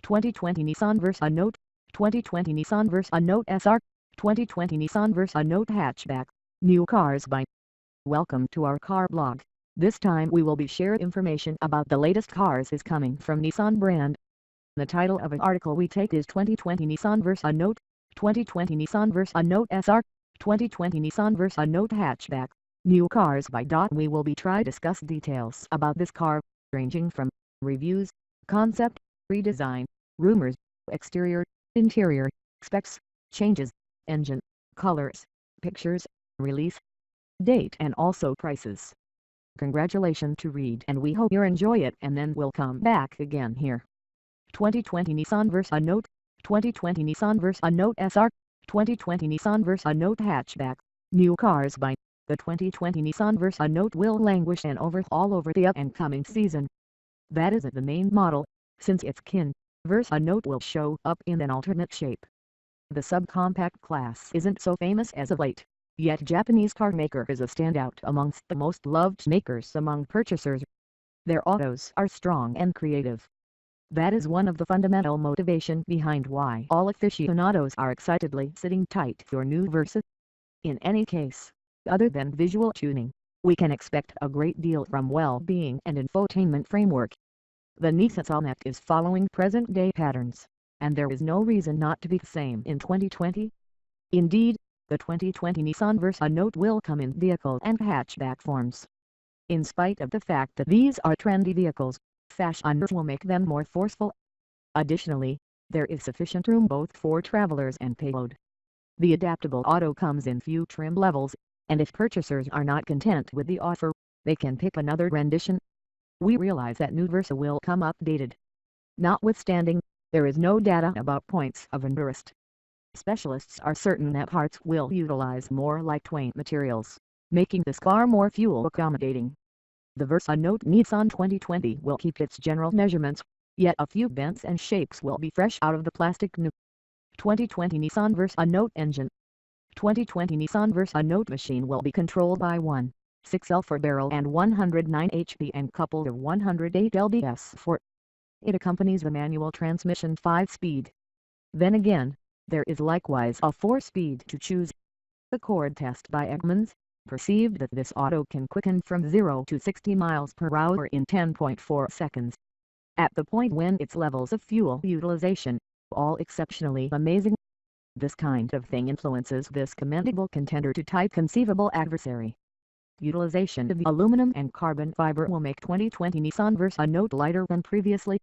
2020 Nissan Versa Note, 2020 Nissan Versa Note SR, 2020 Nissan Versa Note Hatchback, new cars by. Welcome to our car blog. This time we will be sharing information about the latest cars is coming from Nissan brand. The title of an article we take is 2020 Nissan Versa Note, 2020 Nissan Versa Note SR, 2020 Nissan Versa Note Hatchback, new cars by. We will be try discuss details about this car, ranging from reviews, concept, redesign, rumors, exterior, interior, specs, changes, engine, colors, pictures, release date and also prices. Congratulations to read and we hope you enjoy it and then we'll come back again here. 2020 Nissan Versa Note, 2020 Nissan Versa Note SR, 2020 Nissan Versa Note Hatchback, new cars by. The 2020 Nissan Versa Note will languish and overhaul over the up and coming season. That isn't the main model, since its kin, Versa Note will show up in an alternate shape. The subcompact class isn't so famous as of late, yet Japanese car maker is a standout amongst the most loved makers among purchasers. Their autos are strong and creative. That is one of the fundamental motivation behind why all aficionados are excitedly sitting tight for new Versa. In any case, other than visual tuning, we can expect a great deal from well-being and infotainment framework. The Nissan Versa is following present-day patterns, and there is no reason not to be the same in 2020. Indeed, the 2020 Nissan Versa Note will come in vehicle and hatchback forms. In spite of the fact that these are trendy vehicles, fashioners will make them more forceful. Additionally, there is sufficient room both for travelers and payload. The adaptable auto comes in few trim levels, and if purchasers are not content with the offer, they can pick another rendition. We realize that new Versa will come updated. Notwithstanding, there is no data about points of interest. Specialists are certain that parts will utilize more lightweight materials, making this car more fuel accommodating. The Versa Note Nissan 2020 will keep its general measurements, yet a few bends and shapes will be fresh out of the plastic new. 2020 Nissan Versa Note engine. 2020 Nissan Versa Note machine will be controlled by 1.6L 4-barrel and 109 HP and coupled of 108 lbs for. It accompanies the manual transmission 5-speed. Then again, there is likewise a 4-speed to choose. The Cord test by Eggmans perceived that this auto can quicken from 0 to 60 miles per hour in 10.4 seconds. At the point when its levels of fuel utilization, all exceptionally amazing. This kind of thing influences this commendable contender to type conceivable adversary. Utilization of the aluminum and carbon fiber will make 2020 Nissan Versa Note lighter than previously.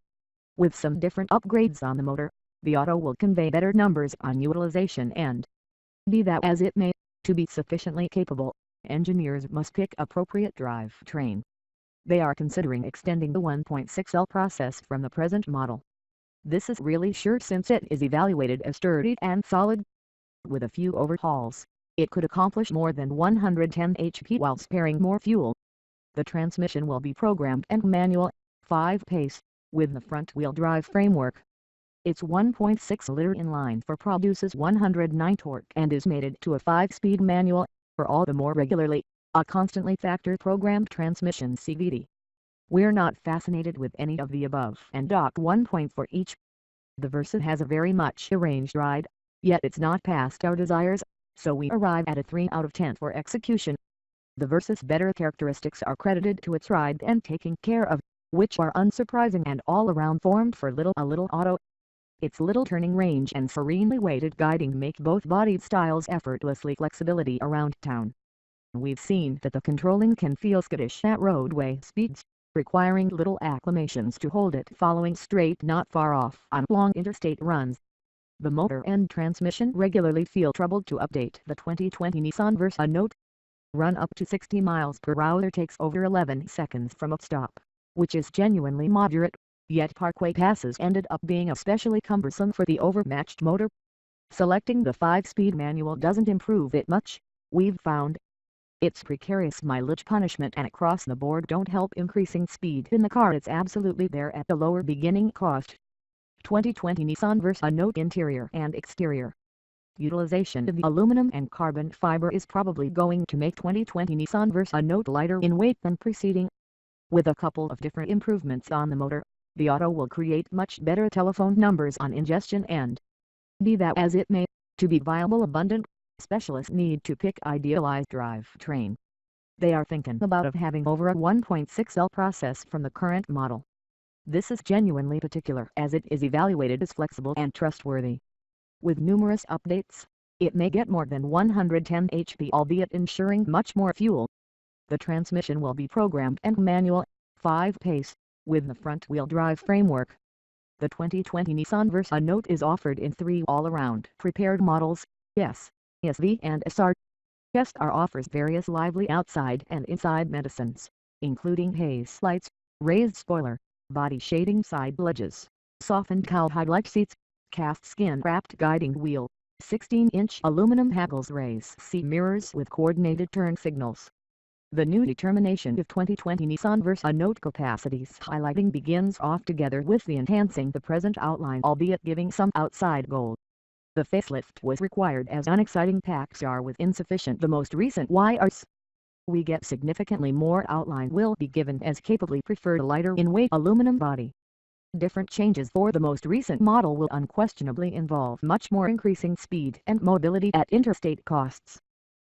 With some different upgrades on the motor, the auto will convey better numbers on utilization and, be that as it may, to be sufficiently capable, engineers must pick appropriate drivetrain. They are considering extending the 1.6L process from the present model. This is really sure since it is evaluated as sturdy and solid. With a few overhauls, it could accomplish more than 110 HP while sparing more fuel. The transmission will be programmed and manual, 5-pace, with the front-wheel drive framework. Its 1.6-liter inline-4 produces 109 torque and is mated to a 5-speed manual, for all the more regularly, a constantly factor-programmed transmission CVT. We're not fascinated with any of the above and dock 1 point for each. The Versa has a very much arranged ride, yet it's not past our desires, so we arrive at a 3 out of 10 for execution. The Versa's better characteristics are credited to its ride and taking care of, which are unsurprising and all around formed for a little auto. Its little turning range and serenely weighted guiding make both body styles effortlessly flexibility around town. We've seen that the controlling can feel skittish at roadway speeds, requiring little acclimations to hold it following straight not far off on long interstate runs. The motor and transmission regularly feel troubled to update. The 2020 Nissan Versa Note run up to 60 miles per hour takes over 11 seconds from a stop, which is genuinely moderate, yet parkway passes ended up being especially cumbersome for the overmatched motor. Selecting the 5-speed manual doesn't improve it much, we've found. Its precarious mileage punishment and across the board don't help increasing speed in the car. It's absolutely there at the lower beginning cost. 2020 Nissan Versa Note interior and exterior. Utilization of the aluminum and carbon fiber is probably going to make 2020 Nissan Versa Note lighter in weight than preceding. With a couple of different improvements on the motor, The auto will create much better telephone numbers on ingestion and, be that as it may, to be viable abundant, specialists need to pick idealized drivetrain. They are thinking about having over a 1.6L process from the current model. This is genuinely particular as it is evaluated as flexible and trustworthy. With numerous updates, it may get more than 110 HP, albeit ensuring much more fuel. The transmission will be programmed and manual, 5-pace, with the front-wheel drive framework. The 2020 Nissan Versa Note is offered in 3 all-around prepared models, S, SV and SR. SR offers various lively outside and inside medicines, including haze lights, raised spoiler, body shading side ledges, softened cowhide like seats, cast skin wrapped guiding wheel, 16-inch aluminum hackles race seat mirrors with coordinated turn signals. The new determination of 2020 Nissan Versa Note capacities highlighting begins off together with the enhancing the present outline, albeit giving some outside gold. The facelift was required as unexciting packs are with insufficient the most recent YRs. We get significantly more outline will be given as capably preferred lighter in weight aluminum body. Different changes for the most recent model will unquestionably involve much more increasing speed and mobility at interstate costs.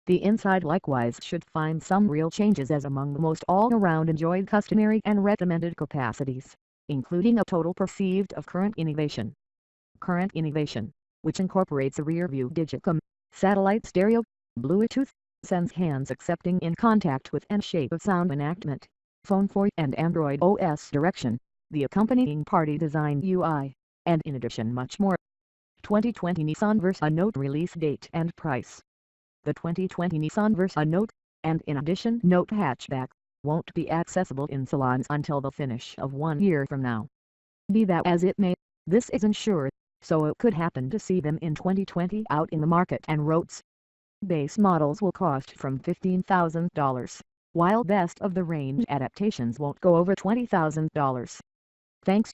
The inside likewise should find some real changes as among the most all-around enjoyed customary and recommended capacities, including a total perceived of current innovation. Current innovation, which incorporates a rear-view digicom, satellite stereo, Bluetooth, sends hands accepting in contact with and shape of sound enactment, phone for and Android OS direction, the accompanying party design UI, and in addition much more. 2020 Nissan Versa Note release date and price. The 2020 Nissan Versa Note, and in addition Note Hatchback, won't be accessible in salons until the finish of 1 year from now. Be that as it may, this isn't sure, so it could happen to see them in 2020 out in the market and roads. Base models will cost from $15,000, while best of the range adaptations won't go over $20,000. Thanks.